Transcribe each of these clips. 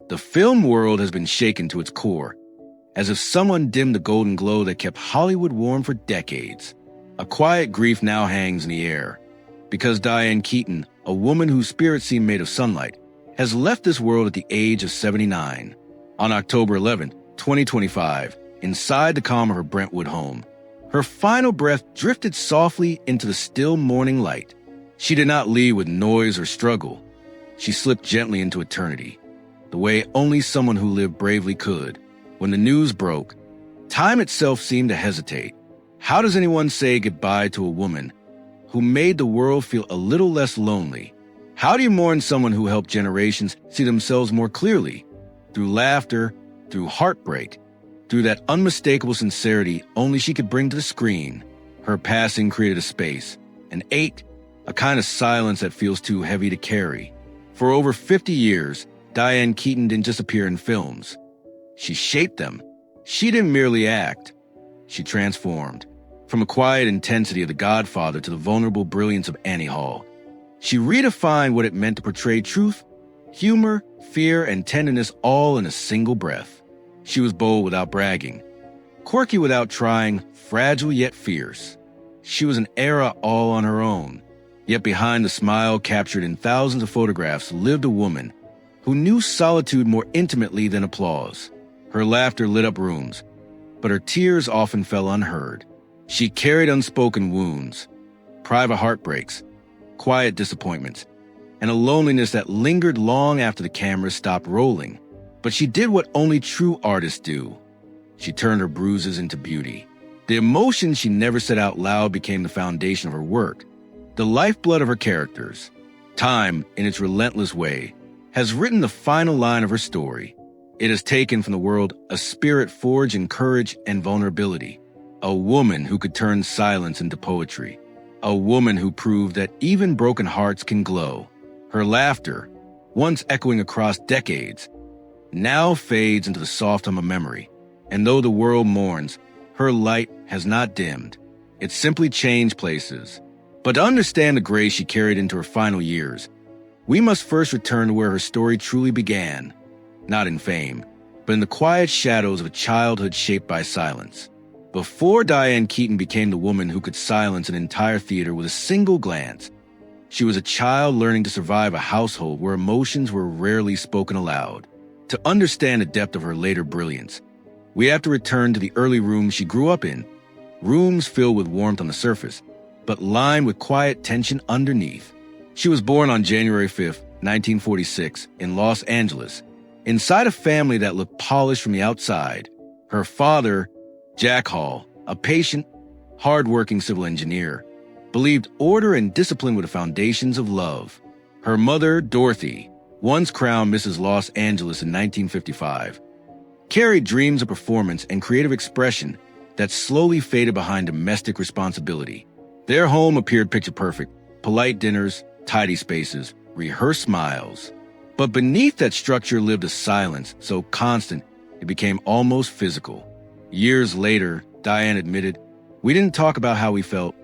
The film world has been shaken to its core, as if someone dimmed the golden glow that kept Hollywood warm for decades. A quiet grief now hangs in the air, because Diane Keaton, a woman whose spirit seemed made of sunlight, has left this world at the age of 79. On October 11, 2025, inside the calm of her Brentwood home, her final breath drifted softly into the still morning light. She did not leave with noise or struggle. She slipped gently into eternity, the way only someone who lived bravely could. When the news broke, time itself seemed to hesitate. How does anyone say goodbye to a woman who made the world feel a little less lonely? How do you mourn someone who helped generations see themselves more clearly? Through laughter, through heartbreak, through that unmistakable sincerity only she could bring to the screen. Her passing created a space, an ache, a kind of silence that feels too heavy to carry. For over 50 years, Diane Keaton didn't just appear in films. She shaped them. She didn't merely act. She transformed. From a quiet intensity of The Godfather to the vulnerable brilliance of Annie Hall, she redefined what it meant to portray truth, humor, fear, and tenderness all in a single breath. She was bold without bragging, quirky without trying, fragile yet fierce. She was an era all on her own. Yet behind the smile captured in thousands of photographs lived a woman who knew solitude more intimately than applause. Her laughter lit up rooms, but her tears often fell unheard. She carried unspoken wounds, private heartbreaks, quiet disappointments, and a loneliness that lingered long after the cameras stopped rolling. But she did what only true artists do. She turned her bruises into beauty. The emotions she never said out loud became the foundation of her work, the lifeblood of her characters. Time, in its relentless way, has written the final line of her story. It has taken from the world a spirit forged in courage and vulnerability, a woman who could turn silence into poetry, a woman who proved that even broken hearts can glow. Her laughter, once echoing across decades, now fades into the soft hum of memory. And though the world mourns, her light has not dimmed. It simply changed places. But to understand the grace she carried into her final years, we must first return to where her story truly began. Not in fame, but in the quiet shadows of a childhood shaped by silence. Before Diane Keaton became the woman who could silence an entire theater with a single glance, she was a child learning to survive a household where emotions were rarely spoken aloud. To understand the depth of her later brilliance, we have to return to the early rooms she grew up in, rooms filled with warmth on the surface, but lined with quiet tension underneath. She was born on January 5, 1946, in Los Angeles, inside a family that looked polished from the outside. Her father, Jack Hall, a patient, hard-working civil engineer, believed order and discipline were the foundations of love. Her mother, Dorothy, once crowned Mrs. Los Angeles in 1955, carried dreams of performance and creative expression that slowly faded behind domestic responsibility. Their home appeared picture-perfect, polite dinners, tidy spaces, rehearsed smiles. But beneath that structure lived a silence so constant it became almost physical. Years later, Diane admitted, "We didn't talk about how we felt,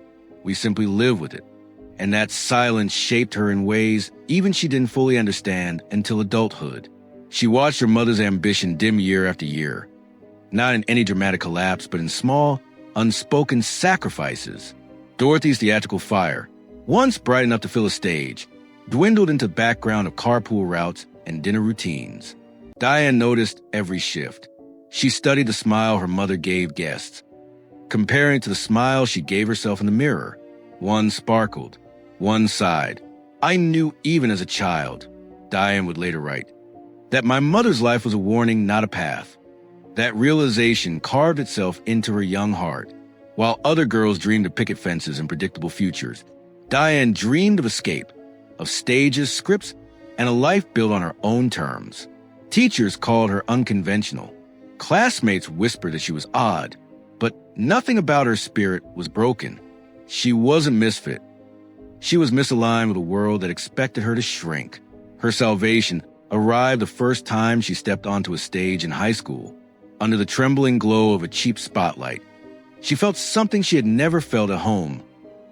we simply lived with it." And that silence shaped her in ways even she didn't fully understand until adulthood. She watched her mother's ambition dim year after year, not in any dramatic collapse, but in small, unspoken sacrifices. Dorothy's theatrical fire, once bright enough to fill a stage, dwindled into the background of carpool routes and dinner routines. Diane noticed every shift. She studied the smile her mother gave guests, comparing it to the smile she gave herself in the mirror. One sparkled, one sighed. "I knew even as a child," Diane would later write, "that my mother's life was a warning, not a path." That realization carved itself into her young heart. While other girls dreamed of picket fences and predictable futures, Diane dreamed of escape, of stages, scripts, and a life built on her own terms. Teachers called her unconventional. Classmates whispered that she was odd, but nothing about her spirit was broken. She wasn't misfit. She was misaligned with a world that expected her to shrink. Her salvation arrived the first time she stepped onto a stage in high school. Under the trembling glow of a cheap spotlight, she felt something she had never felt at home: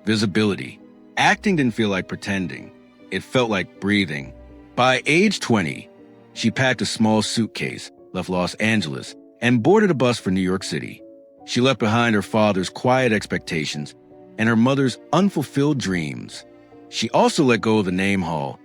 visibility. Acting didn't feel like pretending. It felt like breathing. By age 20, She packed a small suitcase, left Los Angeles, and boarded a bus for New York City. She left behind her father's quiet expectations and her mother's unfulfilled dreams. She also let go of the name Hall,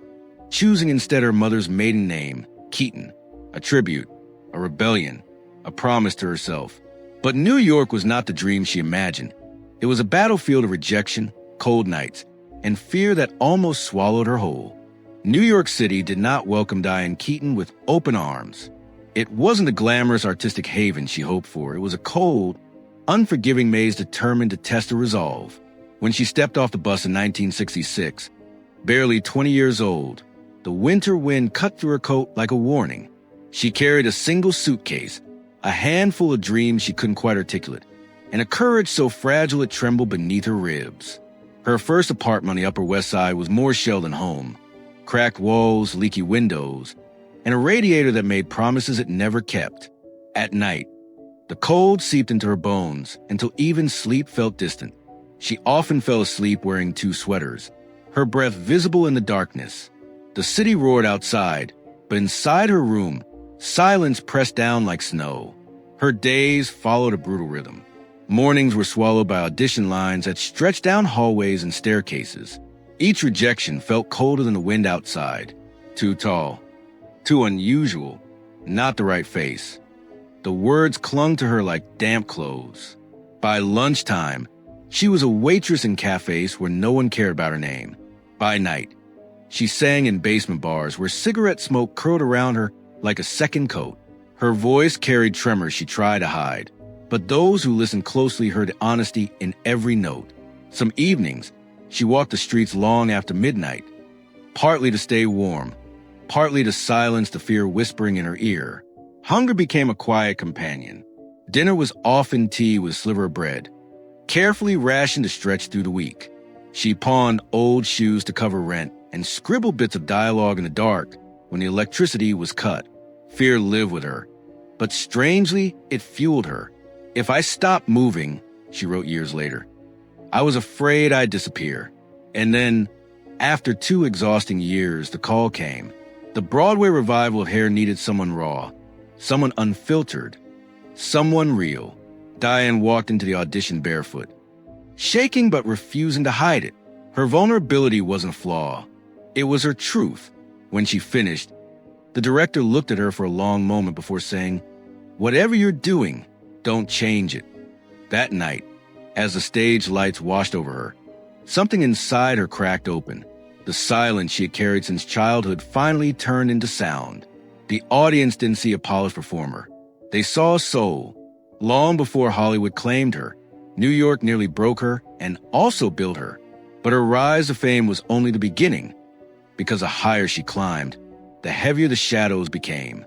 choosing instead her mother's maiden name, Keaton, a tribute, a rebellion, a promise to herself. But New York was not the dream she imagined. It was a battlefield of rejection, cold nights, and fear that almost swallowed her whole. New York City did not welcome Diane Keaton with open arms. It wasn't the glamorous artistic haven she hoped for. It was a cold, unforgiving maze determined to test her resolve. When she stepped off the bus in 1966, barely 20 years old, the winter wind cut through her coat like a warning. She carried a single suitcase, a handful of dreams she couldn't quite articulate, and a courage so fragile it trembled beneath her ribs. Her first apartment on the Upper West Side was more shell than home. Cracked walls, leaky windows, and a radiator that made promises it never kept. At night, the cold seeped into her bones until even sleep felt distant. She often fell asleep wearing 2 sweaters, her breath visible in the darkness. The city roared outside, but inside her room, silence pressed down like snow. Her days followed a brutal rhythm. Mornings were swallowed by audition lines that stretched down hallways and staircases. Each rejection felt colder than the wind outside. Too tall, too unusual, not the right face. The words clung to her like damp clothes. By lunchtime, she was a waitress in cafes where no one cared about her name. By night, she sang in basement bars where cigarette smoke curled around her like a second coat. Her voice carried tremors she tried to hide, but those who listened closely heard honesty in every note. Some evenings, she walked the streets long after midnight, partly to stay warm, partly to silence the fear whispering in her ear. Hunger became a quiet companion. Dinner was often tea with a sliver of bread, carefully rationed to stretch through the week. She pawned old shoes to cover rent and scribbled bits of dialogue in the dark when the electricity was cut. Fear lived with her, but strangely, it fueled her. "If I stopped moving," she wrote years later, "I was afraid I'd disappear." And then, after 2 exhausting years, the call came. The Broadway revival of Hair needed someone raw, someone unfiltered, someone real. Diane walked into the audition barefoot, shaking but refusing to hide it. Her vulnerability wasn't a flaw. It was her truth. When she finished, the director looked at her for a long moment before saying, "Whatever you're doing, don't change it." That night, as the stage lights washed over her, something inside her cracked open. The silence she had carried since childhood finally turned into sound. The audience didn't see a polished performer. They saw a soul. Long before Hollywood claimed her, New York nearly broke her and also built her. But her rise to fame was only the beginning, because the higher she climbed, the heavier the shadows became.